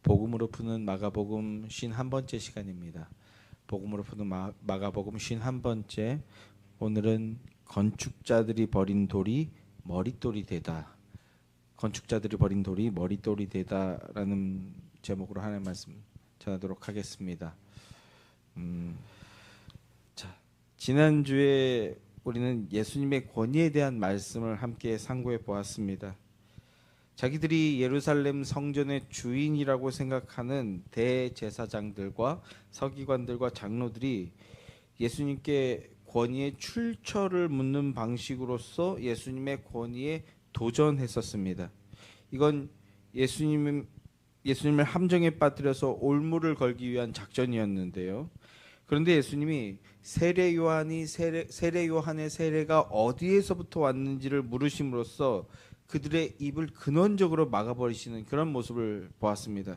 복음으로 푸는 마가복음 51번째 시간입니다. 복음으로 푸는 마가복음 51번째. 오늘은 건축자들이 버린 돌이 머릿돌이 되다. 건축자들이 버린 돌이 머릿돌이 되다라는 제목으로 하나님 말씀 전하도록 하겠습니다. 지난주에 우리는 예수님의 권위에 대한 말씀을 함께 상고해 보았습니다. 자기들이 예루살렘 성전의 주인이라고 생각하는 대제사장들과 서기관들과 장로들이 예수님께 권위의 출처를 묻는 방식으로서 예수님의 권위에 도전했었습니다. 이건 예수님을 함정에 빠뜨려서 올무를 걸기 위한 작전이었는데요. 그런데 예수님이 세례 요한의 세례가 어디에서부터 왔는지를 물으심으로써 그들의 입을 근원적으로 막아버리시는 그런 모습을 보았습니다.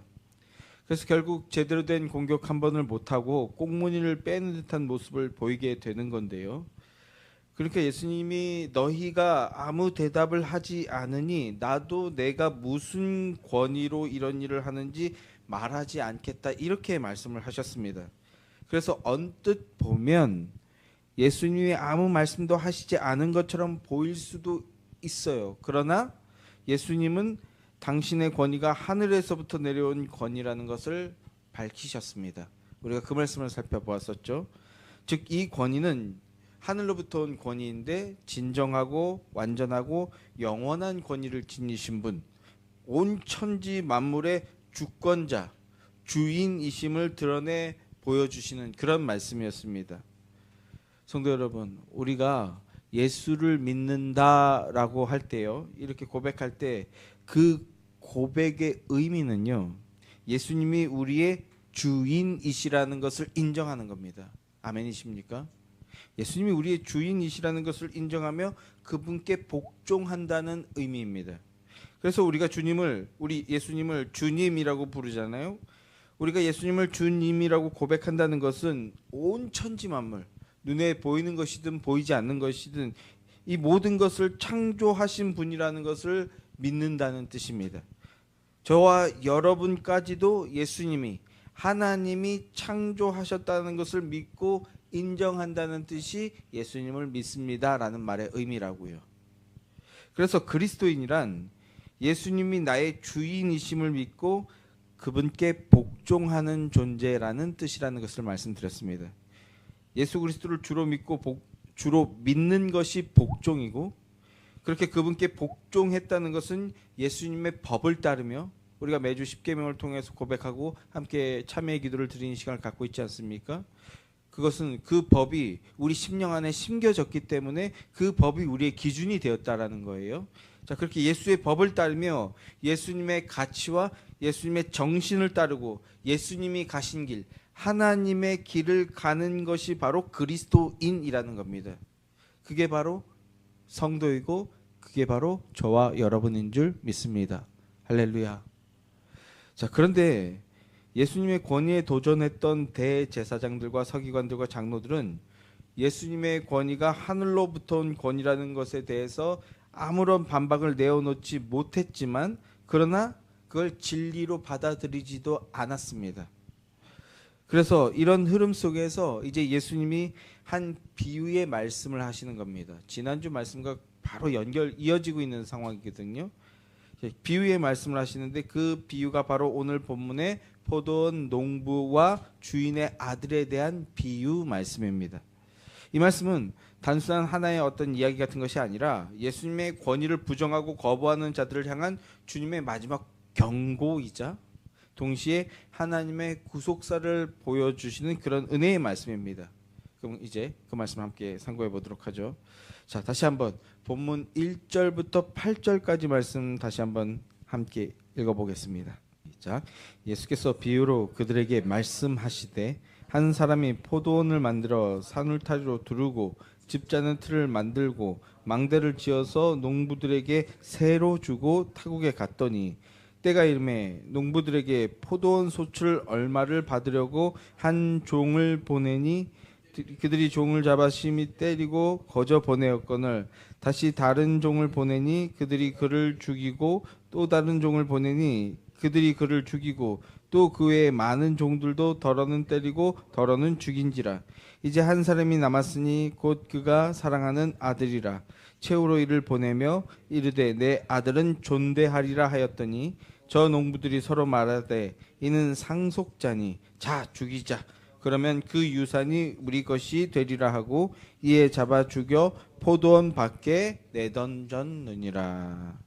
그래서 결국 제대로 된 공격 한 번을 못하고 꽁무니를 빼는 듯한 모습을 보이게 되는 건데요. 그러니까 예수님이 너희가 아무 대답을 하지 않으니 나도 내가 무슨 권위로 이런 일을 하는지 말하지 않겠다, 이렇게 말씀을 하셨습니다. 그래서 언뜻 보면 예수님이 아무 말씀도 하시지 않은 것처럼 보일 수도 있어요. 그러나 예수님은 당신의 권위가 하늘에서부터 내려온 권위라는 것을 밝히셨습니다. 우리가 그 말씀을 살펴보았었죠. 즉, 이 권위는 하늘로부터 온 권위인데 진정하고 완전하고 영원한 권위를 지니신 분, 온 천지 만물의 주권자, 주인이심을 드러내 보여주시는 그런 말씀이었습니다. 성도 여러분, 우리가 예수를 믿는다라고 할 때요, 이렇게 고백할 때 그 고백의 의미는요, 예수님이 우리의 주인이시라는 것을 인정하는 겁니다. 아멘이십니까? 예수님이 우리의 주인이시라는 것을 인정하며 그분께 복종한다는 의미입니다. 그래서 우리 예수님을 주님이라고 부르잖아요. 우리가 예수님을 주님이라고 고백한다는 것은 온 천지 만물, 눈에 보이는 것이든 보이지 않는 것이든 이 모든 것을 창조하신 분이라는 것을 믿는다는 뜻입니다. 저와 여러분까지도 예수님이, 하나님이 창조하셨다는 것을 믿고 인정한다는 뜻이 예수님을 믿습니다라는 말의 의미라고요. 그래서 그리스도인이란 예수님이 나의 주인이심을 믿고 그분께 복종하는 존재라는 뜻이라는 것을 말씀드렸습니다. 예수 그리스도를 주로 믿는 것이 복종이고, 그렇게 그분께 복종했다는 것은 예수님의 법을 따르며, 우리가 매주 십계명을 통해서 고백하고 함께 참회의 기도를 드리는 시간을 갖고 있지 않습니까? 그것은 그 법이 우리 심령 안에 심겨졌기 때문에 그 법이 우리의 기준이 되었다라는 거예요. 자, 그렇게 예수의 법을 따르며 예수님의 가치와 예수님의 정신을 따르고 예수님이 가신 길, 하나님의 길을 가는 것이 바로 그리스도인이라는 겁니다. 그게 바로 성도이고 그게 바로 저와 여러분인 줄 믿습니다. 할렐루야. 자, 그런데 예수님의 권위에 도전했던 대제사장들과 서기관들과 장로들은 예수님의 권위가 하늘로부터 온 권위라는 것에 대해서 아무런 반박을 내어놓지 못했지만, 그러나 그걸 진리로 받아들이지도 않았습니다. 그래서 이런 흐름 속에서 이제 예수님이 한 비유의 말씀을 하시는 겁니다. 지난주 말씀과 바로 이어지고 있는 상황이거든요. 비유의 말씀을 하시는데 그 비유가 바로 오늘 본문의 포도원 농부와 주인의 아들에 대한 비유 말씀입니다. 이 말씀은 단순한 하나의 어떤 이야기 같은 것이 아니라 예수님의 권위를 부정하고 거부하는 자들을 향한 주님의 마지막 경고이자 동시에 하나님의 구속사를 보여주시는 그런 은혜의 말씀입니다. 그럼 이제 그 말씀 함께 상고해 보도록 하죠. 자, 다시 한번 본문 1절부터 8절까지 말씀 다시 한번 함께 읽어보겠습니다. 자, 예수께서 비유로 그들에게 말씀하시되, 한 사람이 포도원을 만들어 산울타리로 두르고 집자는 틀을 만들고 망대를 지어서 농부들에게 새로 주고 타국에 갔더니, 때가 이르매 농부들에게 포도원 소출 얼마를 받으려고 한 종을 보내니 그들이 종을 잡아 심히 때리고 거저 보내었거늘, 다시 다른 종을 보내니 그들이 그를 죽이고 또 다른 종을 보내니 그들이 그를 죽이고 또 그 외에 많은 종들도 더러는 때리고 더러는 죽인지라. 이제 한 사람이 남았으니 곧 그가 사랑하는 아들이라. 최후로 이를 보내며 이르되 내 아들은 존대하리라 하였더니 저 농부들이 서로 말하되 이는 상속자니 자 죽이자. 그러면 그 유산이 우리 것이 되리라 하고 이에 잡아 죽여 포도원 밖에 내던졌느니라.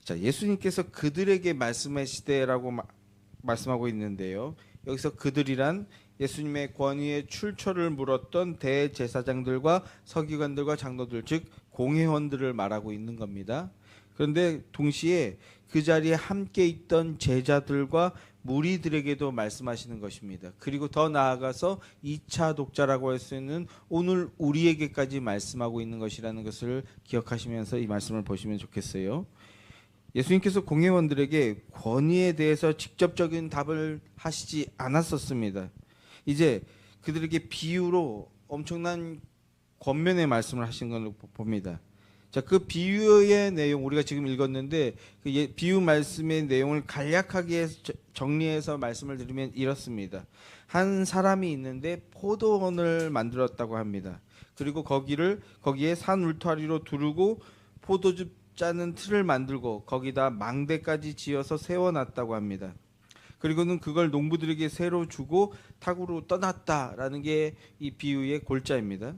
자, 예수님께서 그들에게 말씀하시되라고 말씀하고 있는데요. 여기서 그들이란 예수님의 권위의 출처를 물었던 대제사장들과 서기관들과 장로들, 즉 공회원들을 말하고 있는 겁니다. 그런데 동시에 그 자리에 함께 있던 제자들과 무리들에게도 말씀하시는 것입니다. 그리고 더 나아가서 2차 독자라고 할 수 있는 오늘 우리에게까지 말씀하고 있는 것이라는 것을 기억하시면서 이 말씀을 보시면 좋겠어요. 예수님께서 공회원들에게 권위에 대해서 직접적인 답을 하시지 않았었습니다. 이제 그들에게 비유로 엄청난 권면의 말씀을 하신 걸로 봅니다. 자, 그 비유의 내용 우리가 지금 읽었는데 그 비유 말씀의 내용을 간략하게 정리해서 말씀을 드리면 이렇습니다. 한 사람이 있는데 포도원을 만들었다고 합니다. 그리고 거기에 산 울타리로 두르고 포도즙 짜는 틀을 만들고 거기다 망대까지 지어서 세워놨다고 합니다. 그리고는 그걸 농부들에게 새로 주고 탁으로 떠났다라는 게 이 비유의 골자입니다.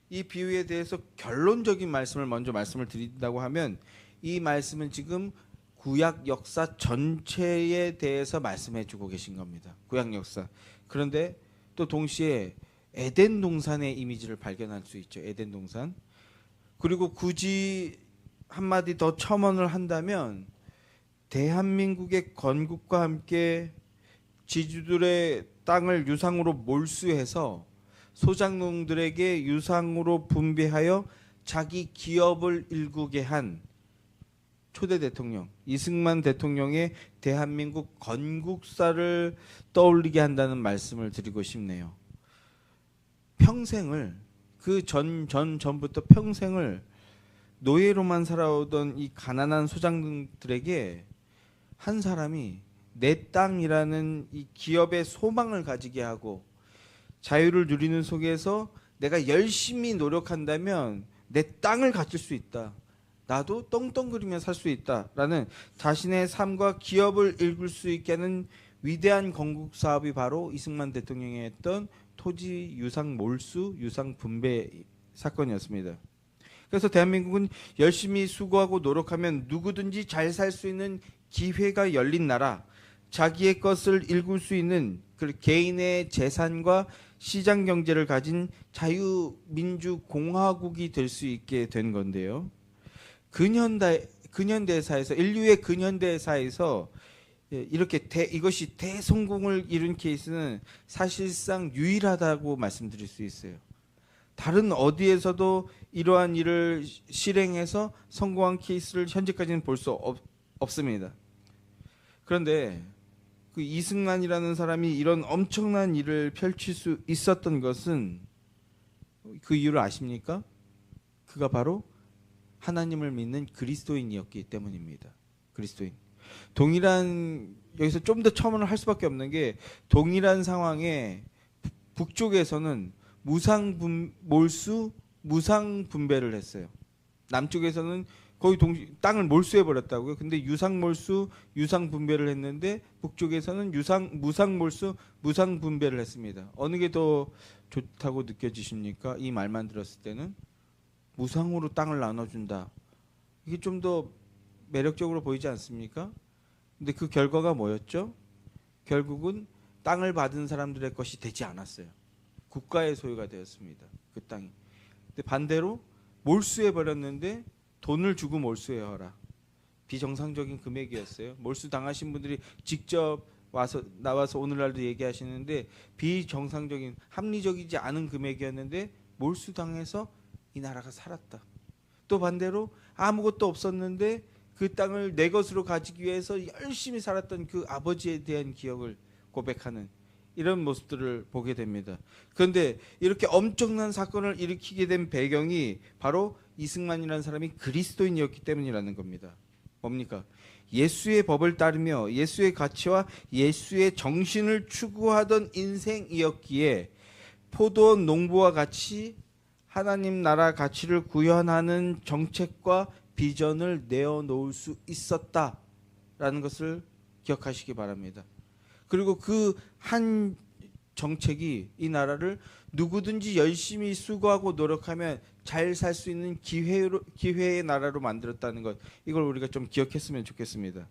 이 비유에 대해서 결론적인 말씀을 먼저 말씀을 드린다고 하면 이 말씀은 지금 구약 역사 전체에 대해서 말씀해 주고 계신 겁니다. 구약 역사. 그런데 또 동시에 에덴 동산의 이미지를 발견할 수 있죠. 에덴 동산. 그리고 굳이 한마디 더 첨언을 한다면 대한민국의 건국과 함께 지주들의 땅을 유상으로 몰수해서 소작농들에게 유상으로 분배하여 자기 기업을 일구게 한 초대 대통령 이승만 대통령의 대한민국 건국사를 떠올리게 한다는 말씀을 드리고 싶네요. 평생을 전부터 평생을 노예로만 살아오던 이 가난한 소작농들에게 한 사람이 내 땅이라는 이 기업의 소망을 가지게 하고 자유를 누리는 속에서 내가 열심히 노력한다면 내 땅을 가질 수 있다. 나도 떵떵거리며 살 수 있다라는 자신의 삶과 기업을 일굴 수 있게 하는 위대한 건국 사업이 바로 이승만 대통령이 했던 토지 유상 몰수, 유상 분배 사건이었습니다. 그래서 대한민국은 열심히 수고하고 노력하면 누구든지 잘 살 수 있는 기회가 열린 나라, 자기의 것을 일굴 수 있는 그 개인의 재산과 시장 경제를 가진 자유민주공화국이 될 수 있게 된 건데요. 근현대사에서 인류의 근현대사에서 이렇게 이것이 대성공을 이룬 케이스는 사실상 유일하다고 말씀드릴 수 있어요. 다른 어디에서도 이러한 일을 실행해서 성공한 케이스를 현재까지는 볼 수 없습니다. 그런데 그 이승만이라는 사람이 이런 엄청난 일을 펼칠 수 있었던 것은 그 이유를 아십니까? 그가 바로 하나님을 믿는 그리스도인이었기 때문입니다. 그리스도인. 동일한 여기서 좀 더 첨언을 할 수밖에 없는 게 동일한 상황에 북쪽에서는 몰수 무상 분배를 했어요. 남쪽에서는 거의 땅을 몰수해 버렸다고요. 근데 유상 몰수 유상 분배를 했는데 북쪽에서는 무상 몰수 무상 분배를 했습니다. 어느 게 더 좋다고 느껴지십니까? 이 말만 들었을 때는 무상으로 땅을 나눠준다. 이게 좀 더 매력적으로 보이지 않습니까? 근데 그 결과가 뭐였죠? 결국은 땅을 받은 사람들의 것이 되지 않았어요. 국가의 소유가 되었습니다. 그 땅이. 근데 반대로 몰수해 버렸는데 돈을 주고 몰수해라. 비정상적인 금액이었어요. 몰수 당하신 분들이 직접 나와서 오늘날도 얘기하시는데 비정상적인 합리적이지 않은 금액이었는데 몰수당해서 이 나라가 살았다. 또 반대로 아무것도 없었는데 그 땅을 내 것으로 가지기 위해서 열심히 살았던 그 아버지에 대한 기억을 고백하는 이런 모습들을 보게 됩니다. 그런데 이렇게 엄청난 사건을 일으키게 된 배경이 바로 이승만이라는 사람이 그리스도인이었기 때문이라는 겁니다. 뭡니까? 예수의 법을 따르며 예수의 가치와 예수의 정신을 추구하던 인생이었기에 포도원 농부와 같이 하나님 나라 가치를 구현하는 정책과 비전을 내어놓을 수 있었다라는 것을 기억하시기 바랍니다. 그리고 그 한 정책이 이 나라를 누구든지 열심히 수고하고 노력하면 잘 살 수 있는 기회의 나라로 만들었다는 것, 이걸 우리가 좀 기억했으면 좋겠습니다.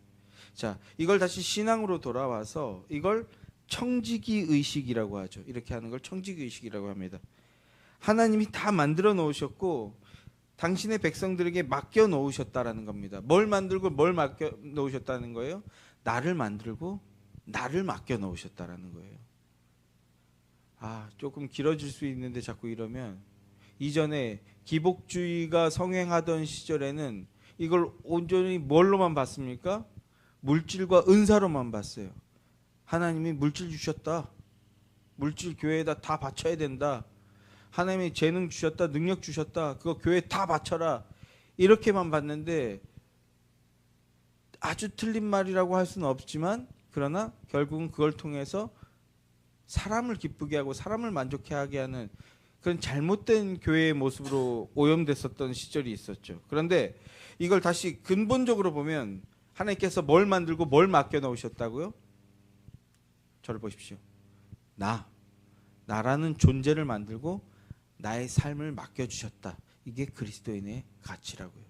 자, 이걸 다시 신앙으로 돌아와서 이걸 청지기 의식이라고 하죠. 이렇게 하는 걸 청지기 의식이라고 합니다. 하나님이 다 만들어 놓으셨고 당신의 백성들에게 맡겨 놓으셨다라는 겁니다. 뭘 만들고 뭘 맡겨 놓으셨다는 거예요? 나를 만들고 나를 맡겨 놓으셨다라는 거예요. 조금 길어질 수 있는데 자꾸 이러면, 이전에 기복주의가 성행하던 시절에는 이걸 온전히 뭘로만 봤습니까? 물질과 은사로만 봤어요. 하나님이 물질 주셨다, 물질 교회에다 다 바쳐야 된다, 하나님이 재능 주셨다, 능력 주셨다, 그거 교회에 다 바쳐라, 이렇게만 봤는데, 아주 틀린 말이라고 할 수는 없지만 그러나 결국은 그걸 통해서 사람을 기쁘게 하고 사람을 만족하게 하는 그런 잘못된 교회의 모습으로 오염됐었던 시절이 있었죠. 그런데 이걸 다시 근본적으로 보면 하나님께서 뭘 만들고 뭘 맡겨 놓으셨다고요? 저를 보십시오. 나라는 존재를 만들고 나의 삶을 맡겨주셨다. 이게 그리스도인의 가치라고요.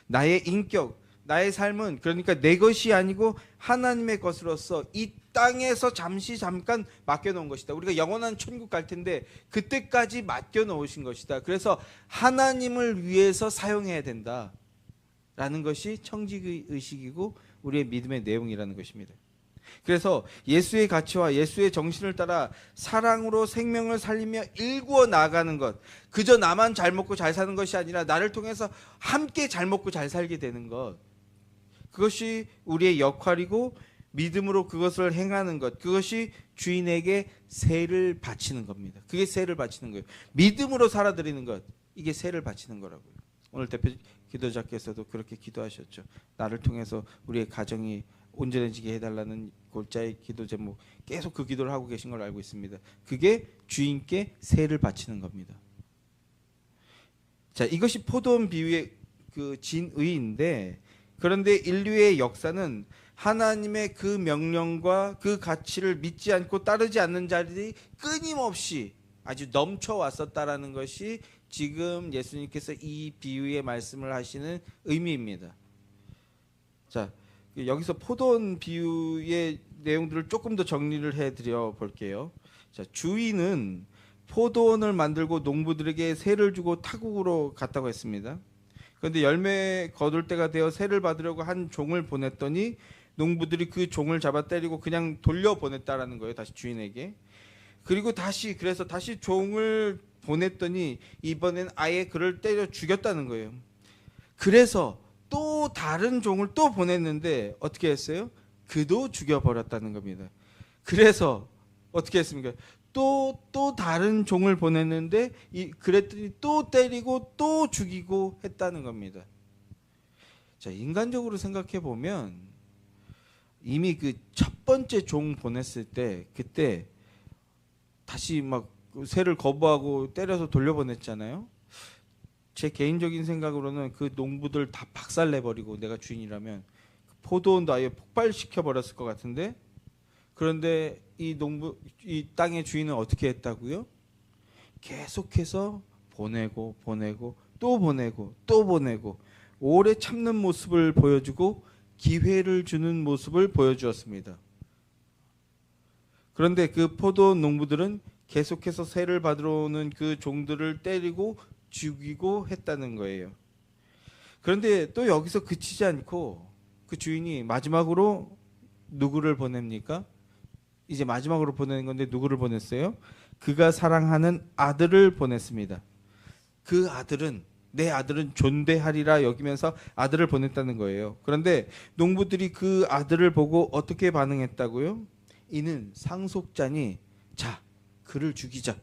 나의 인격, 나의 삶은 그러니까 내 것이 아니고 하나님의 것으로서 이 땅에서 잠깐 맡겨놓은 것이다. 우리가 영원한 천국 갈 텐데 그때까지 맡겨놓으신 것이다. 그래서 하나님을 위해서 사용해야 된다 라는 것이 청지기 의식이고 우리의 믿음의 내용이라는 것입니다. 그래서 예수의 가치와 예수의 정신을 따라 사랑으로 생명을 살리며 일구어 나아가는 것, 그저 나만 잘 먹고 잘 사는 것이 아니라 나를 통해서 함께 잘 먹고 잘 살게 되는 것, 그것이 우리의 역할이고 믿음으로 그것을 행하는 것, 그것이 주인에게 세를 바치는 겁니다. 그게 세를 바치는 거예요. 믿음으로 살아드리는 것, 이게 세를 바치는 거라고요. 오늘 대표 기도자께서도 그렇게 기도하셨죠. 나를 통해서 우리의 가정이 온전해지게 해달라는 골자의 기도 제목, 계속 그 기도를 하고 계신 걸 알고 있습니다. 그게 주인께 세를 바치는 겁니다. 자, 이것이 포도원 비유의 그 진의인데, 그런데 인류의 역사는 하나님의 그 명령과 그 가치를 믿지 않고 따르지 않는 자들이 끊임없이 아주 넘쳐왔었다라는 것이 지금 예수님께서 이 비유의 말씀을 하시는 의미입니다. 자, 여기서 포도원 비유의 내용들을 조금 더 정리를 해드려 볼게요. 자, 주인은 포도원을 만들고 농부들에게 세를 주고 타국으로 갔다고 했습니다. 그런데 열매 거둘 때가 되어 세를 받으려고 한 종을 보냈더니 농부들이 그 종을 잡아 때리고 그냥 돌려보냈다라는 거예요. 다시 주인에게. 그리고 그래서 다시 종을 보냈더니 이번엔 아예 그를 때려 죽였다는 거예요. 그래서 또 다른 종을 또 보냈는데 어떻게 했어요? 그도 죽여버렸다는 겁니다. 그래서 어떻게 했습니까? 또 다른 종을 보냈는데 그랬더니 또 때리고 또 죽이고 했다는 겁니다. 자, 인간적으로 생각해 보면 이미 그 첫 번째 종 보냈을 때 그때 다시 막 새를 거부하고 때려서 돌려보냈잖아요. 제 개인적인 생각으로는 그 농부들 다 박살내버리고 내가 주인이라면 포도원도 아예 폭발시켜 버렸을 것 같은데, 그런데 이 땅의 주인은 어떻게 했다고요? 계속해서 보내고 또 보내고 오래 참는 모습을 보여주고 기회를 주는 모습을 보여주었습니다. 그런데 그 포도원 농부들은 계속해서 세를 받으러 오는 그 종들을 때리고 죽이고 했다는 거예요. 그런데 또 여기서 그치지 않고 그 주인이 마지막으로 누구를 보냅니까? 이제 마지막으로 보내는 건데 누구를 보냈어요? 그가 사랑하는 아들을 보냈습니다. 그 아들은, 내 아들은 존대하리라 여기면서 아들을 보냈다는 거예요. 그런데 농부들이 그 아들을 보고 어떻게 반응했다고요? 이는 상속자니, 자, 그를 죽이자.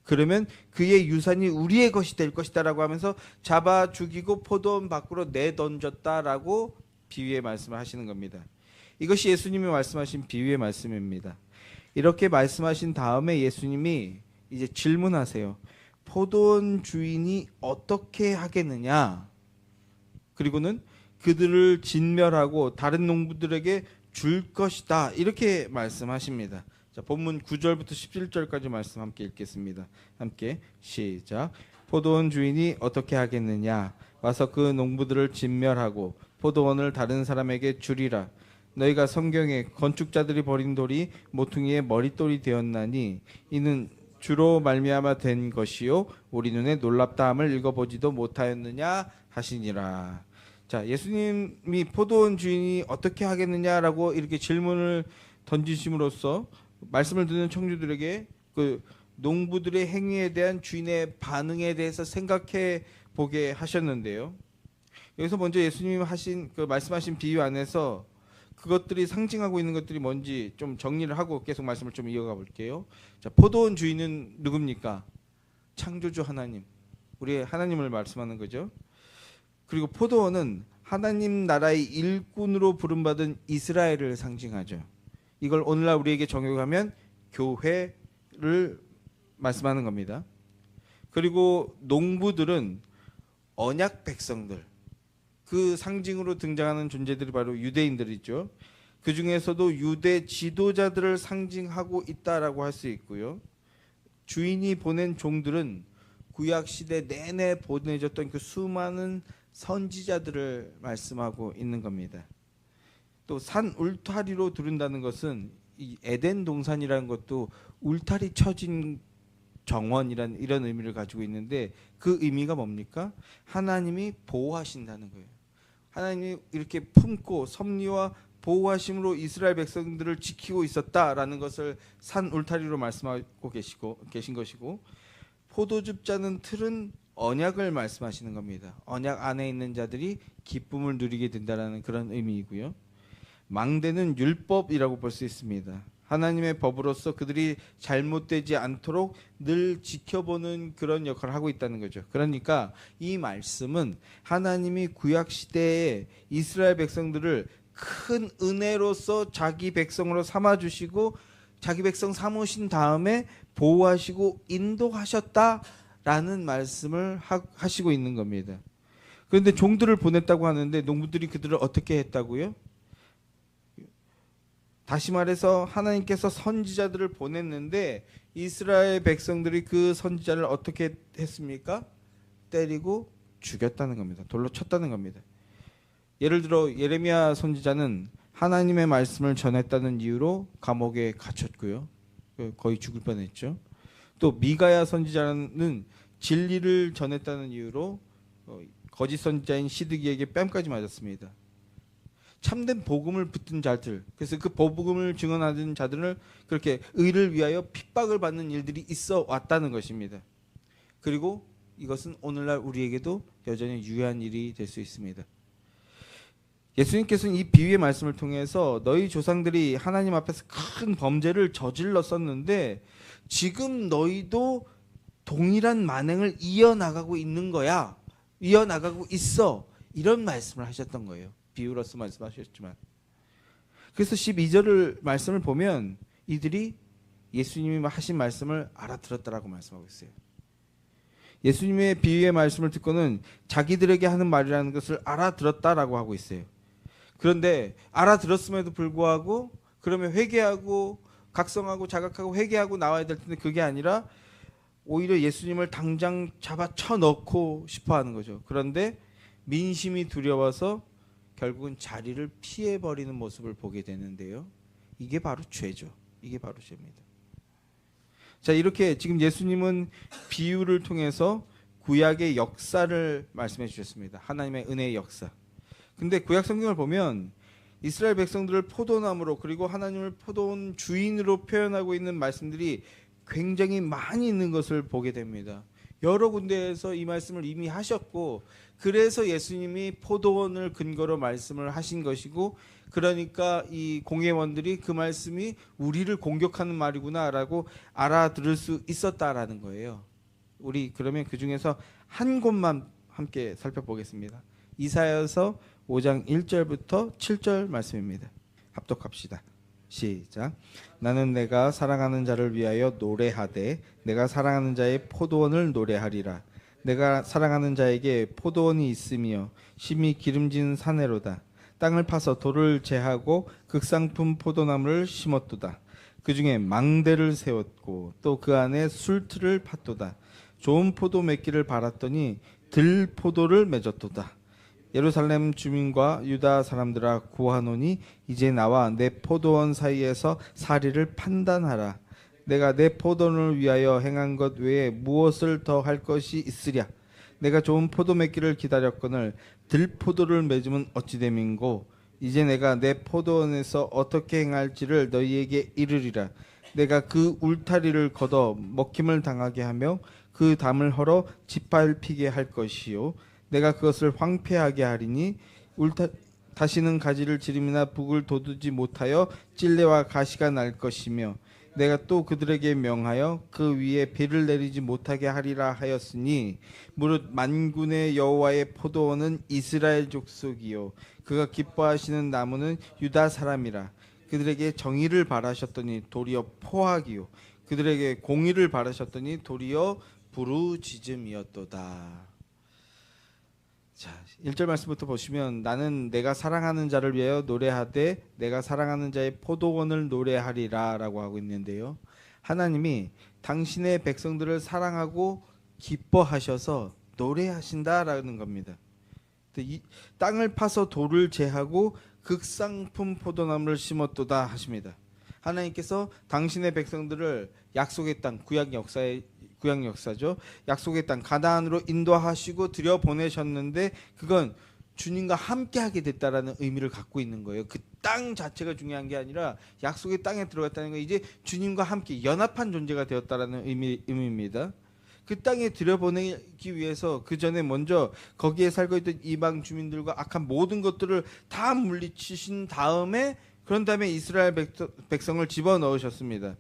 그러면 그의 유산이 우리의 것이 될 것이다 라고 하면서 잡아 죽이고 포도원 밖으로 내던졌다라고 비유의 말씀을 하시는 겁니다. 이것이 예수님이 말씀하신 비유의 말씀입니다. 이렇게 말씀하신 다음에 예수님이 이제 질문하세요. 포도원 주인이 어떻게 하겠느냐? 그리고는 그들을 진멸하고 다른 농부들에게 줄 것이다. 이렇게 말씀하십니다. 자, 본문 9절부터 17절까지 말씀 함께 읽겠습니다. 함께 시작. 포도원 주인이 어떻게 하겠느냐? 와서 그 농부들을 진멸하고 포도원을 다른 사람에게 주리라. 너희가 성경에 건축자들이 버린 돌이 모퉁이의 머릿돌이 되었나니 이는 주로 말미암아 된 것이요 우리 눈에 놀랍다함을 읽어보지도 못하였느냐 하시니라. 자, 예수님이 포도원 주인이 어떻게 하겠느냐라고 이렇게 질문을 던지심으로써 말씀을 듣는 청중들에게 그 농부들의 행위에 대한 주인의 반응에 대해서 생각해 보게 하셨는데요. 여기서 먼저 예수님이 하신 그 말씀하신 비유 안에서 그것들이 상징하고 있는 것들이 뭔지 좀 정리를 하고 계속 말씀을 좀 이어가 볼게요. 자, 포도원 주인은 누굽니까? 창조주 하나님, 우리의 하나님을 말씀하는 거죠. 그리고 포도원은 하나님 나라의 일꾼으로 부름받은 이스라엘을 상징하죠. 이걸 오늘날 우리에게 적용하면 교회를 말씀하는 겁니다. 그리고 농부들은 언약 백성들, 그 상징으로 등장하는 존재들이 바로 유대인들이죠. 그 중에서도 유대 지도자들을 상징하고 있다라고 할 수 있고요. 주인이 보낸 종들은 구약 시대 내내 보내졌던 그 수많은 선지자들을 말씀하고 있는 겁니다. 또 산 울타리로 두른다는 것은 이 에덴 동산이라는 것도 울타리 쳐진 정원이라는 이런 의미를 가지고 있는데 그 의미가 뭡니까? 하나님이 보호하신다는 거예요. 하나님이 이렇게 품고 섭리와 보호하심으로 이스라엘 백성들을 지키고 있었다라는 것을 산 울타리로 말씀하고 계신 것이고, 포도즙 짜는 틀은 언약을 말씀하시는 겁니다. 언약 안에 있는 자들이 기쁨을 누리게 된다는 그런 의미이고요. 망대는 율법이라고 볼 수 있습니다. 하나님의 법으로서 그들이 잘못되지 않도록 늘 지켜보는 그런 역할을 하고 있다는 거죠. 그러니까 이 말씀은 하나님이 구약 시대에 이스라엘 백성들을 큰 은혜로서 자기 백성으로 삼아주시고 자기 백성 삼으신 다음에 보호하시고 인도하셨다라는 말씀을 하시고 있는 겁니다. 그런데 종들을 보냈다고 하는데 농부들이 그들을 어떻게 했다고요? 다시 말해서 하나님께서 선지자들을 보냈는데 이스라엘 백성들이 그 선지자를 어떻게 했습니까? 때리고 죽였다는 겁니다. 돌로 쳤다는 겁니다. 예를 들어 예레미야 선지자는 하나님의 말씀을 전했다는 이유로 감옥에 갇혔고요. 거의 죽을 뻔했죠. 또 미가야 선지자는 진리를 전했다는 이유로 거짓 선지자인 시드기에게 뺨까지 맞았습니다. 참된 복음을 붙든 자들, 그래서 그 복음을 증언하는 자들을 그렇게 의를 위하여 핍박을 받는 일들이 있어 왔다는 것입니다. 그리고 이것은 오늘날 우리에게도 여전히 유효한 일이 될 수 있습니다. 예수님께서는 이 비유의 말씀을 통해서 너희 조상들이 하나님 앞에서 큰 범죄를 저질렀었는데 지금 너희도 동일한 만행을 이어나가고 있는 거야. 이어나가고 있어. 이런 말씀을 하셨던 거예요. 비유로서 말씀하셨지만. 그래서 12절을 말씀을 보면 이들이 예수님이 하신 말씀을 알아들었다라고 말씀하고 있어요. 예수님의 비유의 말씀을 듣고는 자기들에게 하는 말이라는 것을 알아들었다라고 하고 있어요. 그런데 알아들었음에도 불구하고 그러면 회개하고 각성하고 자각하고 회개하고 나와야 될 텐데 그게 아니라 오히려 예수님을 당장 잡아 쳐넣고 싶어 하는 거죠. 그런데 민심이 두려워서 결국은 자리를 피해버리는 모습을 보게 되는데요. 이게 바로 죄죠. 이게 바로 죄입니다. 자, 이렇게 지금 예수님은 비유를 통해서 구약의 역사를 말씀해 주셨습니다. 하나님의 은혜의 역사. 근데 구약 성경을 보면 이스라엘 백성들을 포도나무로 그리고 하나님을 포도원 주인으로 표현하고 있는 말씀들이 굉장히 많이 있는 것을 보게 됩니다. 여러 군데에서 이 말씀을 이미 하셨고 그래서 예수님이 포도원을 근거로 말씀을 하신 것이고 그러니까 이 공회원들이 그 말씀이 우리를 공격하는 말이구나라고 알아들을 수 있었다라는 거예요. 우리 그러면 그 중에서 한 곳만 함께 살펴보겠습니다. 이사야서 5장 1절부터 7절 말씀입니다. 합독합시다. 시작. 나는 내가 사랑하는 자를 위하여 노래하되 내가 사랑하는 자의 포도원을 노래하리라. 내가 사랑하는 자에게 포도원이 있으며 심히 기름진 사내로다. 땅을 파서 돌을 제하고 극상품 포도나무를 심었도다. 그 중에 망대를 세웠고 또 그 안에 술틀을 팠도다. 좋은 포도 맺기를 바랐더니 들포도를 맺었도다. 예루살렘 주민과 유다 사람들아 구하노니 이제 나와 내 포도원 사이에서 사리를 판단하라. 내가 내 포도원을 위하여 행한 것 외에 무엇을 더 할 것이 있으랴. 내가 좋은 포도 맺기를 기다렸거늘 들포도를 맺으면 어찌 됨인고. 이제 내가 내 포도원에서 어떻게 행할지를 너희에게 이르리라. 내가 그 울타리를 걷어 먹힘을 당하게 하며 그 담을 헐어 짓밟히게 할 것이요 내가 그것을 황폐하게 하리니 다시는 가지를 지름이나 북을 돋우지 못하여 찔레와 가시가 날 것이며 내가 또 그들에게 명하여 그 위에 비를 내리지 못하게 하리라 하였으니 무릇 만군의 여호와의 포도원은 이스라엘 족속이요 그가 기뻐하시는 나무는 유다 사람이라. 그들에게 정의를 바라셨더니 도리어 포악이요 그들에게 공의를 바라셨더니 도리어 부르짖음이었도다. 자, 1절 말씀부터 보시면 나는 내가 사랑하는 자를 위하여 노래하되 내가 사랑하는 자의 포도원을 노래하리라 라고 하고 있는데요. 하나님이 당신의 백성들을 사랑하고 기뻐하셔서 노래하신다라는 겁니다. 이 땅을 파서 돌을 제하고 극상품 포도나무를 심었도다 하십니다. 하나님께서 당신의 백성들을 약속의 땅, 구약 역사죠. 약속의 땅 가나안으로 인도하시고 들여보내셨는데 그건 주님과 함께하게 됐다라는 의미를 갖고 있는 거예요. 그 땅 자체가 중요한 게 아니라 약속의 땅에 들어갔다는 건 이제 주님과 함께 연합한 존재가 되었다라는 의미입니다. 그 땅에 들여보내기 위해서 그 전에 먼저 거기에 살고 있던 이방 주민들과 악한 모든 것들을 다 물리치신 다음에 그런 다음에 이스라엘 백성을 집어넣으셨습니다.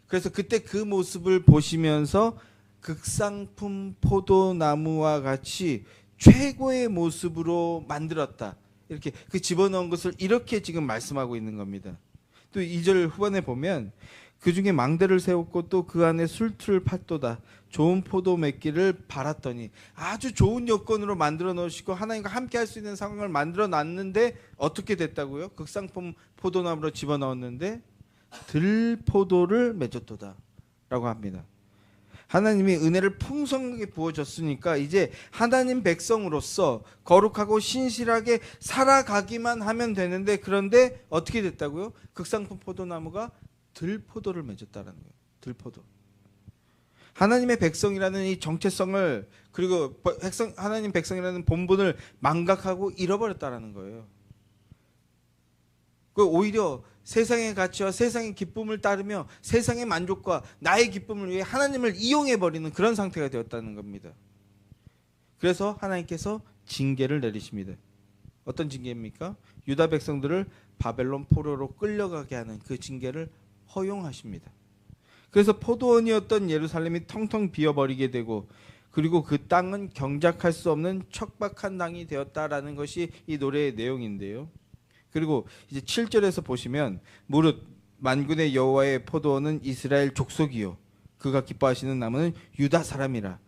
그래서 그때 그 모습을 보시면서 극상품 포도나무와 같이 최고의 모습으로 만들었다. 이렇게 그 집어넣은 것을 이렇게 지금 말씀하고 있는 겁니다. 또 2절 후반에 보면 그 중에 망대를 세웠고 또 그 안에 술틀을 팠도다. 좋은 포도 맺기를 바랐더니 아주 좋은 여건으로 만들어 놓으시고 하나님과 함께 할 수 있는 상황을 만들어 놨는데 어떻게 됐다고요? 극상품 포도나무로 집어넣었는데 들포도를 맺었도다 라고 합니다. 하나님이 은혜를 풍성하게 부어줬으니까 이제 하나님 백성으로서 거룩하고 신실하게 살아가기만 하면 되는데 그런데 어떻게 됐다고요? 극상품 포도나무가 들포도를 맺었다라는 거예요. 들포도. 하나님의 백성이라는 이 정체성을 그리고 하나님 백성이라는 본분을 망각하고 잃어버렸다라는 거예요. 그 오히려 세상의 가치와 세상의 기쁨을 따르며 세상의 만족과 나의 기쁨을 위해 하나님을 이용해버리는 그런 상태가 되었다는 겁니다. 그래서 하나님께서 징계를 내리십니다. 어떤 징계입니까? 유다 백성들을 바벨론 포로로 끌려가게 하는 그 징계를 허용하십니다. 그래서 포도원이었던 예루살렘이 텅텅 비어버리게 되고 그리고 그 땅은 경작할 수 없는 척박한 땅이 되었다라는 것이 이 노래의 내용인데요. 그리고 이제 7절에서 보시면 무릇 만군의 여호와의 포도원은 이스라엘 족속이요 그가 기뻐하시는 나무는 유다 사람이라.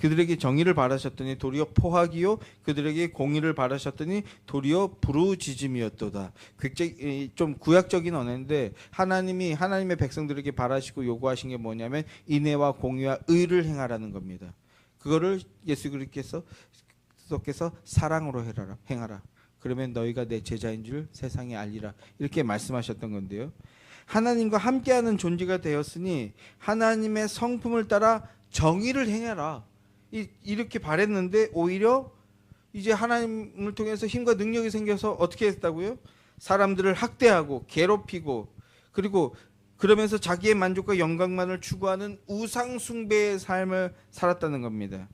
그들에게 정의를 바라셨더니 도리어 포악이요 그들에게 공의를 바라셨더니 도리어 부르짖음이었도다. 굉장히 좀 구약적인 언어인데 하나님이 하나님의 백성들에게 바라시고 요구하신 게 뭐냐면 인애와 공의와 의를 행하라는 겁니다. 그거를 예수 그리스도께서 사랑으로 행하라. 그러면 너희가 내 제자인 줄 세상에 알리라. 이렇게 말씀하셨던 건데요. 하나님과 함께하는 존재가 되었으니 하나님의 성품을 따라 정의를 행해라. 이렇게 바랬는데 오히려 이제 하나님을 통해서 힘과 능력이 생겨서 어떻게 했다고요? 사람들을 학대하고 괴롭히고 그리고 그러면서 자기의 만족과 영광만을 추구하는 우상 숭배의 삶을 살았다는 겁니다.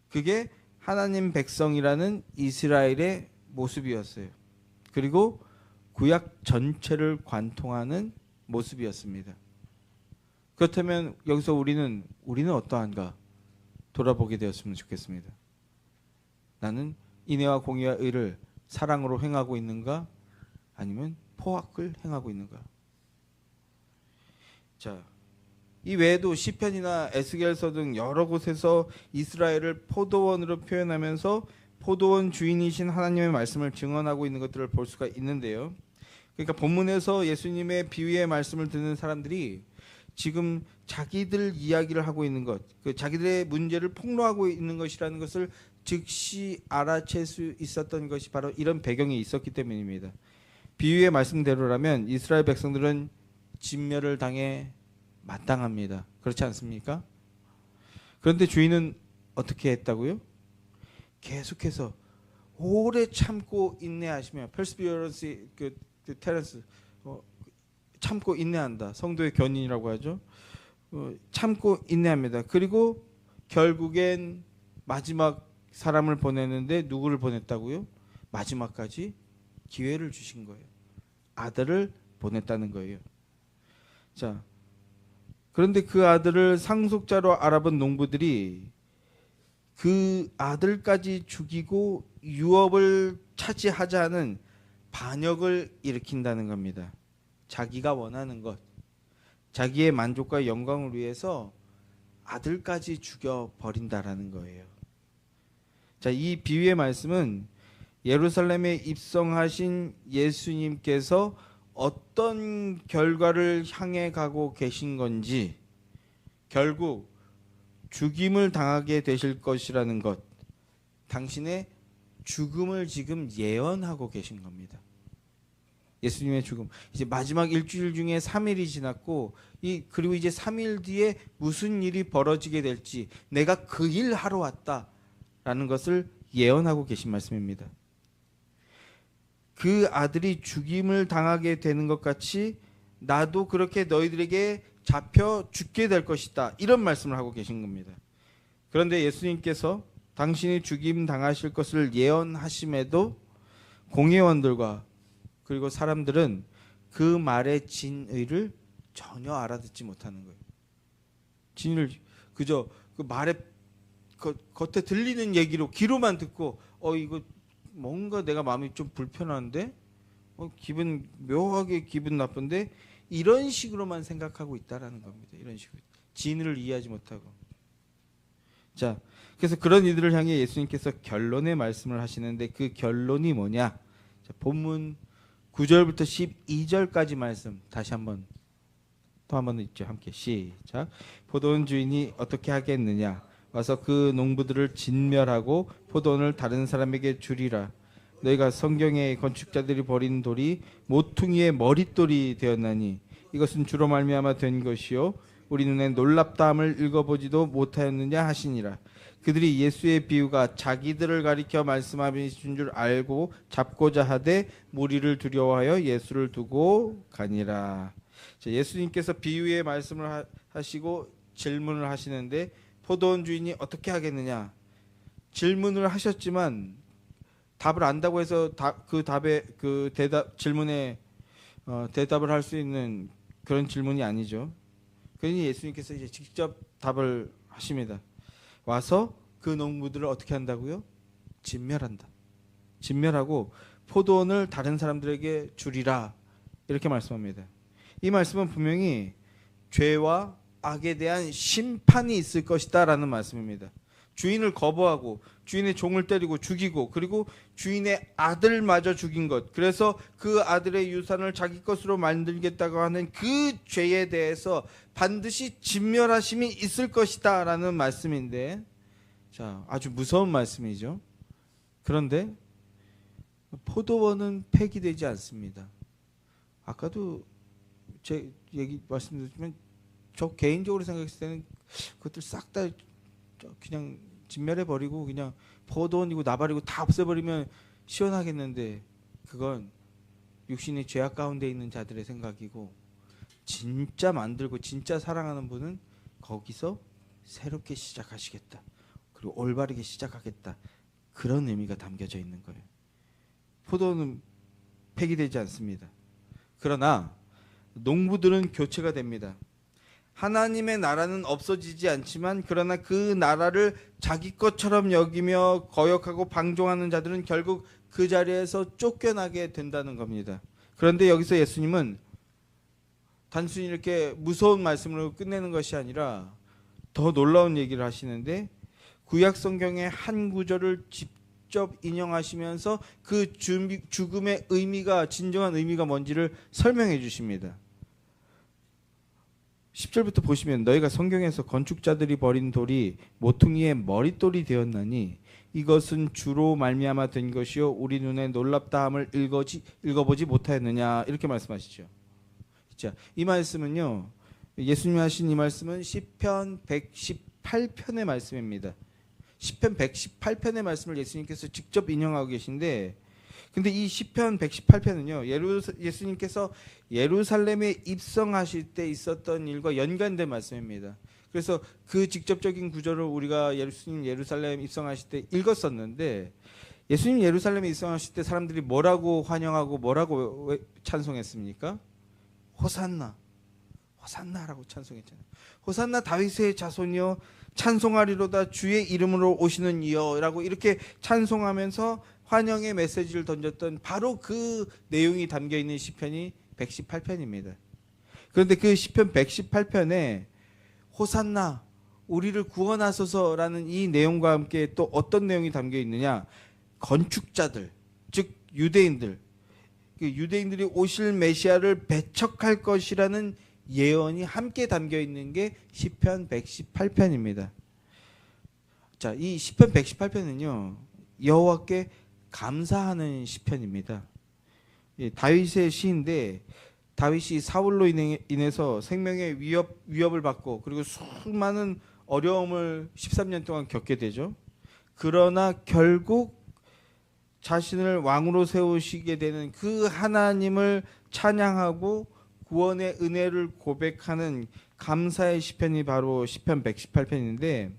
그게 하나님 백성이라는 이스라엘의 모습이었어요. 그리고 구약 전체를 관통하는 모습이었습니다. 그렇다면 여기서 우리는 어떠한가 돌아보게 되었으면 좋겠습니다. 나는 인애와 공의와 의를 사랑으로 행하고 있는가? 아니면 포악을 행하고 있는가? 자, 이 외에도 시편이나 에스겔서 등 여러 곳에서 이스라엘을 포도원으로 표현하면서 포도원 주인이신 하나님의 말씀을 증언하고 있는 것들을 볼 수가 있는데요. 그러니까 본문에서 예수님의 비유의 말씀을 듣는 사람들이 지금 자기들 이야기를 하고 있는 것, 그 자기들의 문제를 폭로하고 있는 것이라는 것을 즉시 알아챌 수 있었던 것이 바로 이런 배경이 있었기 때문입니다. 비유의 말씀대로라면 이스라엘 백성들은 진멸을 당해 마땅합니다. 그렇지 않습니까? 그런데 주인은 어떻게 했다고요? 계속해서 오래 참고 인내하시며 perseverance, 그 테렌스, 참고 인내한다. 성도의 견인이라고 하죠. 참고 인내합니다. 그리고 결국엔 마지막 사람을 보내는데 누구를 보냈다고요? 마지막까지 기회를 주신 거예요. 아들을 보냈다는 거예요. 자, 그런데 그 아들을 상속자로 알아본 농부들이 그 아들까지 죽이고 유업을 차지하자는 반역을 일으킨다는 겁니다. 자기가 원하는 것, 자기의 만족과 영광을 위해서 아들까지 죽여버린다라는 거예요. 자, 이 비유의 말씀은 예루살렘에 입성하신 예수님께서 어떤 결과를 향해 가고 계신 건지, 결국 죽임을 당하게 되실 것이라는 것, 당신의 죽음을 지금 예언하고 계신 겁니다. 예수님의 죽음, 이제 마지막 일주일 중에 3일이 지났고, 그리고 이제 3일 뒤에 무슨 일이 벌어지게 될지 내가 그 일 하러 왔다라는 것을 예언하고 계신 말씀입니다. 그 아들이 죽임을 당하게 되는 것 같이 나도 그렇게 너희들에게 잡혀 죽게 될 것이다, 이런 말씀을 하고 계신 겁니다. 그런데 예수님께서 당신이 죽임 당하실 것을 예언하심에도 공회원들과 그리고 사람들은 그 말의 진의를 전혀 알아듣지 못하는 거예요. 진의를 그저 그 말의 겉에 들리는 얘기로, 귀로만 듣고 이거 뭔가 내가 마음이 좀 불편한데, 기분 묘하게 기분 나쁜데, 이런 식으로만 생각하고 있다라는 겁니다. 이런 식으로 진의를 이해하지 못하고. 자, 그래서 그런 이들을 향해 예수님께서 결론의 말씀을 하시는데 그 결론이 뭐냐? 자, 본문 9절부터 12절까지 말씀 다시 한번 또 한번 읽죠. 함께 시작. 포도원 주인이 어떻게 하겠느냐? 와서 그 농부들을 진멸하고 포도원을 다른 사람에게 주리라. 너희가 성경에 건축자들이 버린 돌이 모퉁이의 머릿돌이 되었나니 이것은 주로 말미암아 된 것이요 우리 눈에 놀랍다함을 읽어보지도 못하였느냐 하시니라. 그들이 예수의 비유가 자기들을 가리켜 말씀하신 줄 알고 잡고자 하되 무리를 두려워하여 예수를 두고 가니라. 자, 예수님께서 비유의 말씀을 하시고 질문을 하시는데 포도원 주인이 어떻게 하겠느냐? 질문을 하셨지만 답을 안다고 해서 질문에 대답을 할 수 있는 그런 질문이 아니죠. 그러니 예수님께서 이제 직접 답을 하십니다. 와서 그 농부들을 어떻게 한다고요? 진멸한다. 진멸하고 포도원을 다른 사람들에게 주리라, 이렇게 말씀합니다. 이 말씀은 분명히 죄와 악에 대한 심판이 있을 것이다 라는 말씀입니다. 주인을 거부하고 주인의 종을 때리고 죽이고 그리고 주인의 아들마저 죽인 것, 그래서 그 아들의 유산을 자기 것으로 만들겠다고 하는 그 죄에 대해서 반드시 진멸하심이 있을 것이다 라는 말씀인데, 자, 아주 무서운 말씀이죠. 그런데 포도원은 폐기되지 않습니다. 아까도 제 얘기 말씀드렸지만 저 개인적으로 생각했을 때는 그것들 싹 다 그냥 진멸해버리고 그냥 포도원이고 나발이고 다 없애버리면 시원하겠는데, 그건 육신의 죄악 가운데 있는 자들의 생각이고, 진짜 만들고 진짜 사랑하는 분은 거기서 새롭게 시작하시겠다, 그리고 올바르게 시작하겠다, 그런 의미가 담겨져 있는 거예요. 포도원은 폐기되지 않습니다. 그러나 농부들은 교체가 됩니다. 하나님의 나라는 없어지지 않지만 그러나 그 나라를 자기 것처럼 여기며 거역하고 방종하는 자들은 결국 그 자리에서 쫓겨나게 된다는 겁니다. 그런데 여기서 예수님은 단순히 이렇게 무서운 말씀으로 끝내는 것이 아니라 더 놀라운 얘기를 하시는데, 구약 성경의 한 구절을 직접 인용하시면서 그 죽음의 의미가, 진정한 의미가 뭔지를 설명해 주십니다. 10절부터 보시면, 너희가 성경에서 건축자들이 버린 돌이 모퉁이의 머릿돌이 되었나니 이것은 주로 말미암아 된 것이요 우리 눈에 놀랍다함을 읽어보지 못하였느냐, 이렇게 말씀하시죠. 자, 이 말씀은요, 예수님이 하신 이 말씀은 시편 118편의 말씀입니다. 시편 118편의 말씀을 예수님께서 직접 인용하고 계신데, 근데 이 시편 118편은요, 예수님께서 예루살렘에 입성하실 때 있었던 일과 연관된 말씀입니다. 그래서 그 직접적인 구절을 우리가 예수님 예루살렘 입성하실 때 읽었었는데, 예수님 예루살렘에 입성하실 때 사람들이 뭐라고 환영하고 뭐라고 찬송했습니까? 호산나, 호산나라고 찬송했잖아요. 호산나 다윗의 자손이여 찬송하리로다, 주의 이름으로 오시는 이여라고 이렇게 찬송하면서 환영의 메시지를 던졌던 바로 그 내용이 담겨 있는 시편이 118편입니다. 그런데 그 시편 118편에 호산나, 우리를 구원하소서라는 이 내용과 함께 또 어떤 내용이 담겨 있느냐? 건축자들, 즉 유대인들, 유대인들이 오실 메시아를 배척할 것이라는 예언이 함께 담겨 있는 게 시편 118편입니다. 자, 이 시편 118편은요, 여호와께 감사하는 시편입니다. 다윗의 시인데, 다윗이 사울로 인해서 생명의 위협을 받고 그리고 수많은 어려움을 13년 동안 겪게 되죠. 그러나 결국 자신을 왕으로 세우시게 되는 그 하나님을 찬양하고 구원의 은혜를 고백하는 감사의 시편이 바로 시편 118편인데,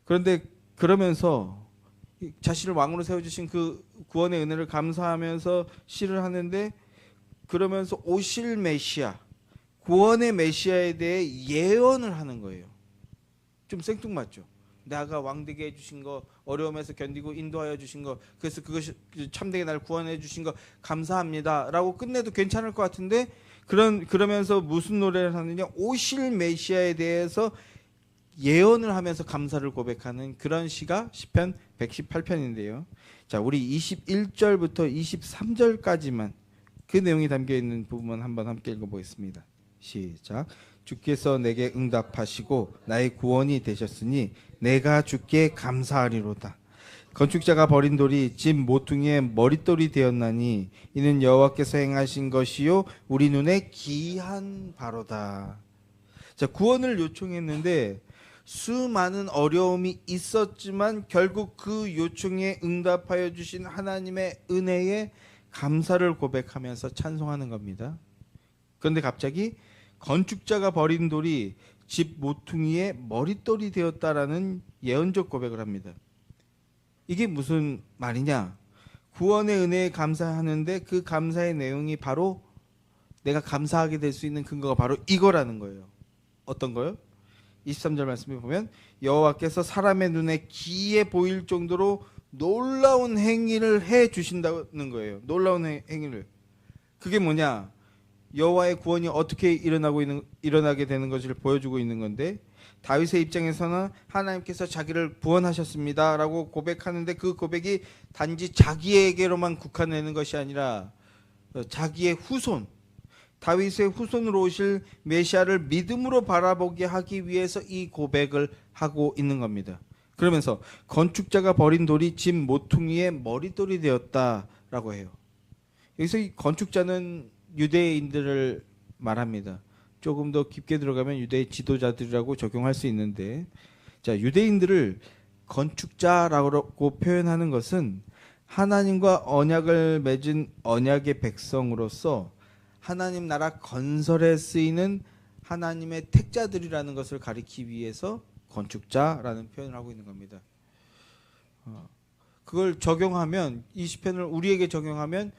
그런데 그러면서 자신을 왕으로 세워주신 그 구원의 은혜를 감사하면서 시를 하는데, 그러면서 오실 메시아, 구원의 메시아에 대해 예언을 하는 거예요. 좀 생뚱맞죠? 나가 왕되게 해주신 거, 어려움에서 견디고 인도하여 주신 거, 그래서 그것이 참되게 날 구원해 주신 거 감사합니다 라고 끝내도 괜찮을 것 같은데, 그러면서 무슨 노래를 하느냐? 오실 메시아에 대해서 예언을 하면서 감사를 고백하는 그런 시가 시편 118편인데요. 자, 우리 21절부터 23절까지만 그 내용이 담겨 있는 부분 한번 함께 읽어보겠습니다. 시작. 주께서 내게 응답하시고 나의 구원이 되셨으니 내가 주께 감사하리로다. 건축자가 버린 돌이 집 모퉁이의 머릿돌이 되었나니 이는 여호와께서 행하신 것이요 우리 눈에 기이한 바로다. 자, 구원을 요청했는데 수많은 어려움이 있었지만 결국 그 요청에 응답하여 주신 하나님의 은혜에 감사를 고백하면서 찬송하는 겁니다. 그런데 갑자기 건축자가 버린 돌이 집 모퉁이의 머릿돌이 되었다라는 예언적 고백을 합니다. 이게 무슨 말이냐? 구원의 은혜에 감사하는데 그 감사의 내용이 바로 내가 감사하게 될 수 있는 근거가 바로 이거라는 거예요. 어떤 거요? 23절 말씀에 보면 여호와께서 사람의 눈에 기이해 보일 정도로 놀라운 행위를 해 주신다는 거예요. 놀라운 행위를. 그게 뭐냐? 여호와의 구원이 어떻게 일어나게 되는 것을 보여주고 있는 건데, 다윗의 입장에서는 하나님께서 자기를 구원하셨습니다 라고 고백하는데 그 고백이 단지 자기에게로만 국한되는 것이 아니라 자기의 후손, 다윗의 후손으로 오실 메시아를 믿음으로 바라보게 하기 위해서 이 고백을 하고 있는 겁니다. 그러면서 건축자가 버린 돌이 집 모퉁이의 머릿돌이 되었다라고 해요. 여기서 이 건축자는 유대인들을 말합니다. 조금 더 깊게 들어가면 유대 지도자들이라고 적용할 수 있는데, 자, 유대인들을 건축자라고 표현하는 것은 하나님과 언약을 맺은 언약의 백성으로서 하나님 나라 건설에 쓰이는 하나님의 택자들이라는 것을 가리키기 위해서 건축자라는 표현을 하고 있는 겁니다. 그걸 적용하면, 이 시편을 우리에게 적용하면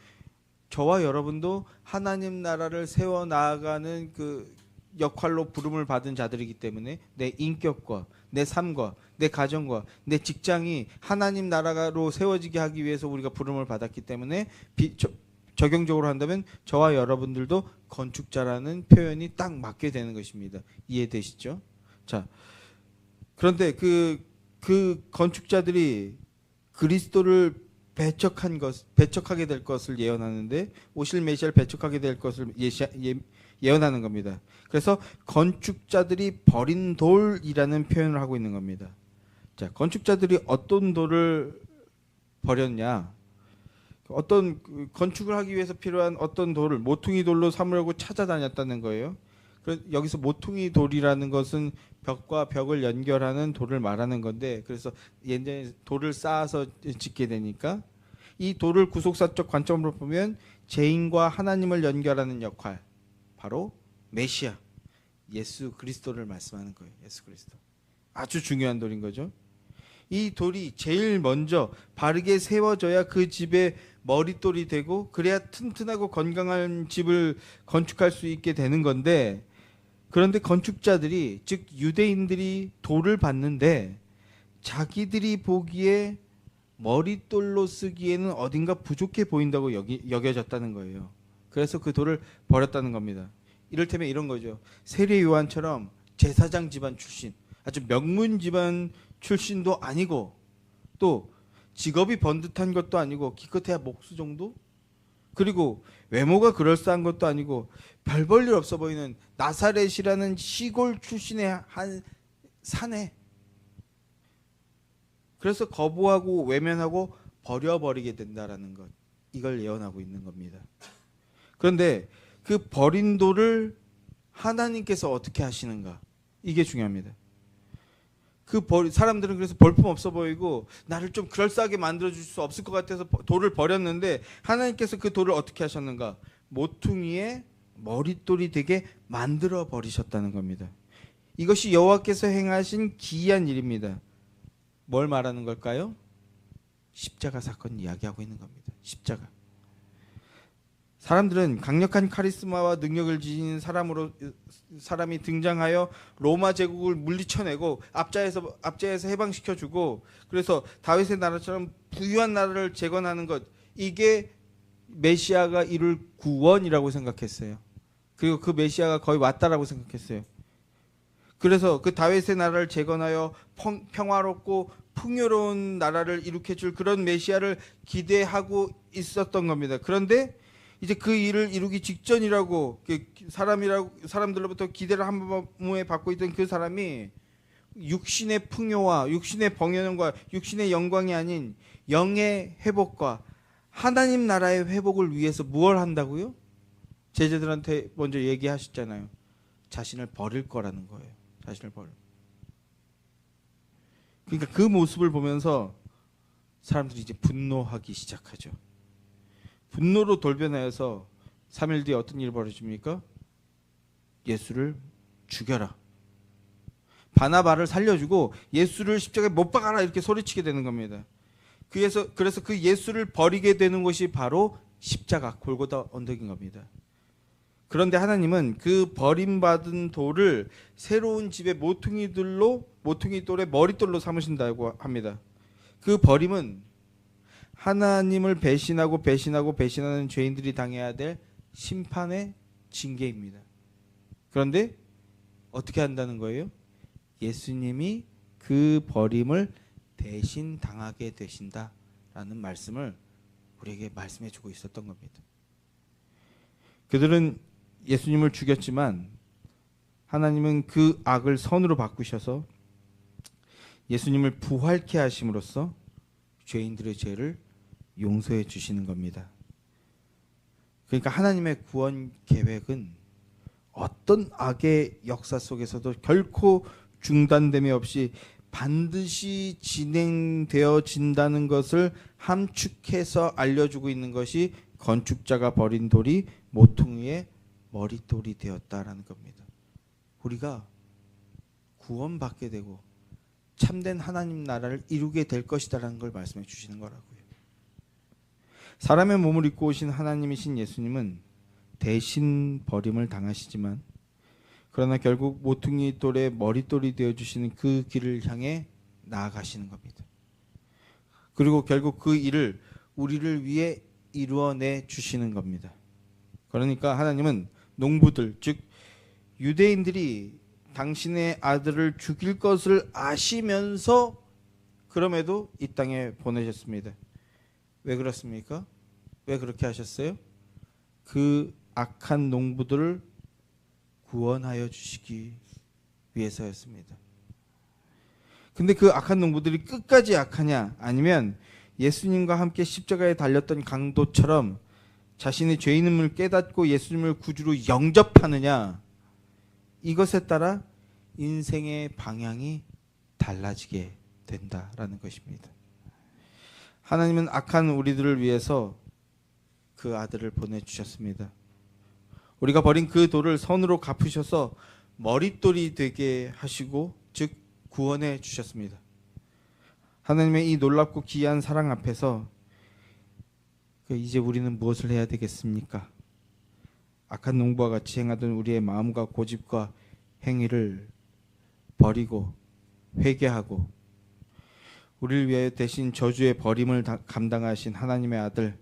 저와 여러분도 하나님 나라를 세워 나아가는 그 역할로 부름을 받은 자들이기 때문에 내 인격과 내 삶과 내 가정과 내 직장이 하나님 나라로 세워지게 하기 위해서 우리가 부름을 받았기 때문에 적용적으로 한다면 저와 여러분들도 건축자라는 표현이 딱 맞게 되는 것입니다. 이해되시죠? 자, 그런데 그 건축자들이 그리스도를 배척하게 될 것을 예언하는데 오실 메시아를 배척하게 될 것을 예언하는 겁니다. 그래서 건축자들이 버린 돌이라는 표현을 하고 있는 겁니다. 자, 건축자들이 어떤 돌을 버렸냐? 어떤 건축을 하기 위해서 필요한 어떤 돌을 모퉁이 돌로 삼으려고 찾아다녔다는 거예요. 여기서 모퉁이 돌이라는 것은 벽과 벽을 연결하는 돌을 말하는 건데, 그래서 옛날에 돌을 쌓아서 짓게 되니까 이 돌을 구속사적 관점으로 보면 죄인과 하나님을 연결하는 역할, 바로 메시아 예수 그리스도를 말씀하는 거예요. 예수 그리스도. 아주 중요한 돌인 거죠. 이 돌이 제일 먼저 바르게 세워져야 그 집의 머릿돌이 되고, 그래야 튼튼하고 건강한 집을 건축할 수 있게 되는 건데, 그런데 건축자들이, 즉 유대인들이 돌을 봤는데 자기들이 보기에 머릿돌로 쓰기에는 어딘가 부족해 보인다고 여겨졌다는 거예요. 그래서 그 돌을 버렸다는 겁니다. 이를테면 이런 거죠. 세례 요한처럼 제사장 집안 출신, 아주 명문 집안 출신도 아니고, 또 직업이 번듯한 것도 아니고, 기껏해야 목수 정도? 그리고 외모가 그럴싸한 것도 아니고 별 볼 일 없어 보이는 나사렛이라는 시골 출신의 한 사내. 그래서 거부하고 외면하고 버려버리게 된다라는 것, 이걸 예언하고 있는 겁니다. 그런데 그 버린 돌을 하나님께서 어떻게 하시는가, 이게 중요합니다. 사람들은 그래서 볼품 없어 보이고 나를 좀 그럴싸하게 만들어줄 수 없을 것 같아서 돌을 버렸는데, 하나님께서 그 돌을 어떻게 하셨는가? 모퉁이의 머릿돌이 되게 만들어 버리셨다는 겁니다. 이것이 여호와께서 행하신 기이한 일입니다. 뭘 말하는 걸까요? 십자가 사건 이야기하고 있는 겁니다. 십자가. 사람들은 강력한 카리스마와 능력을 지닌 사람이 등장하여 로마 제국을 물리쳐내고 압제해서 해방시켜주고, 그래서 다윗의 나라처럼 부유한 나라를 재건하는 것, 이게 메시아가 이룰 구원이라고 생각했어요. 그리고 그 메시아가 거의 왔다라고 생각했어요. 그래서 그 다윗의 나라를 재건하여 평화롭고 풍요로운 나라를 일으켜줄 그런 메시아를 기대하고 있었던 겁니다. 그런데 이제 그 일을 이루기 직전이라고 사람들로부터 기대를 한 몸에 받고 있던 그 사람이 육신의 풍요와 육신의 번영과 육신의 영광이 아닌 영의 회복과 하나님 나라의 회복을 위해서 무엇을 한다고요? 제자들한테 먼저 얘기하셨잖아요. 자신을 버릴 거라는 거예요. 자신을 버릴. 그러니까 그 모습을 보면서 사람들이 이제 분노하기 시작하죠. 분노로 돌변하여서 3일 뒤에 어떤 일이 벌어집니까? 예수를 죽여라. 바나바를 살려주고 예수를 십자가에 못 박아라, 이렇게 소리치게 되는 겁니다. 그래서 그 예수를 버리게 되는 것이 바로 십자가, 골고다 언덕인 겁니다. 그런데 하나님은 그 버림받은 돌을 새로운 집의 모퉁이 돌의 머릿돌로 삼으신다고 합니다. 그 버림은 하나님을 배신하는 죄인들이 당해야 될 심판의 징계입니다. 그런데 어떻게 한다는 거예요? 예수님이 그 버림을 대신 당하게 되신다라는 말씀을 우리에게 말씀해 주고 있었던 겁니다. 그들은 예수님을 죽였지만 하나님은 그 악을 선으로 바꾸셔서 예수님을 부활케 하심으로써 죄인들의 죄를 용서해 주시는 겁니다. 그러니까 하나님의 구원 계획은 어떤 악의 역사 속에서도 결코 중단됨이 없이 반드시 진행되어진다는 것을 함축해서 알려주고 있는 것이 건축자가 버린 돌이 모퉁이의 머릿돌이 되었다라는 겁니다. 우리가 구원받게 되고 참된 하나님 나라를 이루게 될 것이다라는 걸 말씀해 주시는 거라고요. 사람의 몸을 입고 오신 하나님이신 예수님은 대신 버림을 당하시지만 그러나 결국 모퉁이 돌의 머릿돌이 되어주시는 그 길을 향해 나아가시는 겁니다. 그리고 결국 그 일을 우리를 위해 이루어내 주시는 겁니다. 그러니까 하나님은 농부들, 즉 유대인들이 당신의 아들을 죽일 것을 아시면서 그럼에도 이 땅에 보내셨습니다. 왜 그렇습니까? 왜 그렇게 하셨어요? 그 악한 농부들을 구원하여 주시기 위해서였습니다. 근데 그 악한 농부들이 끝까지 악하냐, 아니면 예수님과 함께 십자가에 달렸던 강도처럼 자신의 죄인임을 깨닫고 예수님을 구주로 영접하느냐, 이것에 따라 인생의 방향이 달라지게 된다라는 것입니다. 하나님은 악한 우리들을 위해서 그 아들을 보내주셨습니다. 우리가 버린 그 돌을 선으로 갚으셔서 머릿돌이 되게 하시고, 즉 구원해 주셨습니다. 하나님의 이 놀랍고 귀한 사랑 앞에서 이제 우리는 무엇을 해야 되겠습니까? 악한 농부와 같이 행하던 우리의 마음과 고집과 행위를 버리고 회개하고 우리를 위하여 대신 저주의 버림을 감당하신 하나님의 아들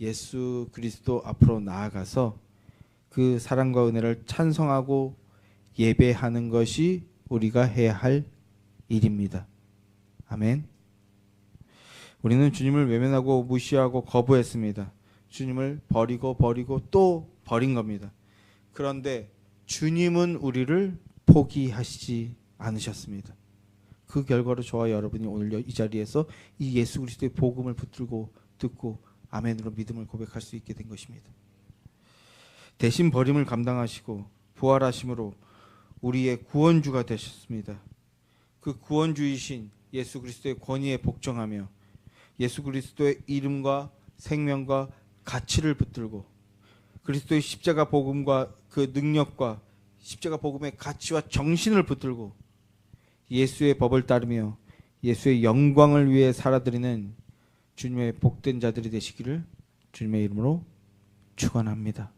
예수 그리스도 앞으로 나아가서 그 사랑과 은혜를 찬송하고 예배하는 것이 우리가 해야 할 일입니다. 아멘. 우리는 주님을 외면하고 무시하고 거부했습니다. 주님을 버리고 또 버린 겁니다. 그런데 주님은 우리를 포기하시지 않으셨습니다. 그 결과로 저와 여러분이 오늘 이 자리에서 이 예수 그리스도의 복음을 붙들고 듣고 아멘으로 믿음을 고백할 수 있게 된 것입니다. 대신 버림을 감당하시고 부활하심으로 우리의 구원주가 되셨습니다. 그 구원주이신 예수 그리스도의 권위에 복종하며 예수 그리스도의 이름과 생명과 가치를 붙들고 그리스도의 십자가 복음과 그 능력과 십자가 복음의 가치와 정신을 붙들고 예수의 법을 따르며 예수의 영광을 위해 살아드리는 주님의 복된 자들이 되시기를 주님의 이름으로 축원합니다.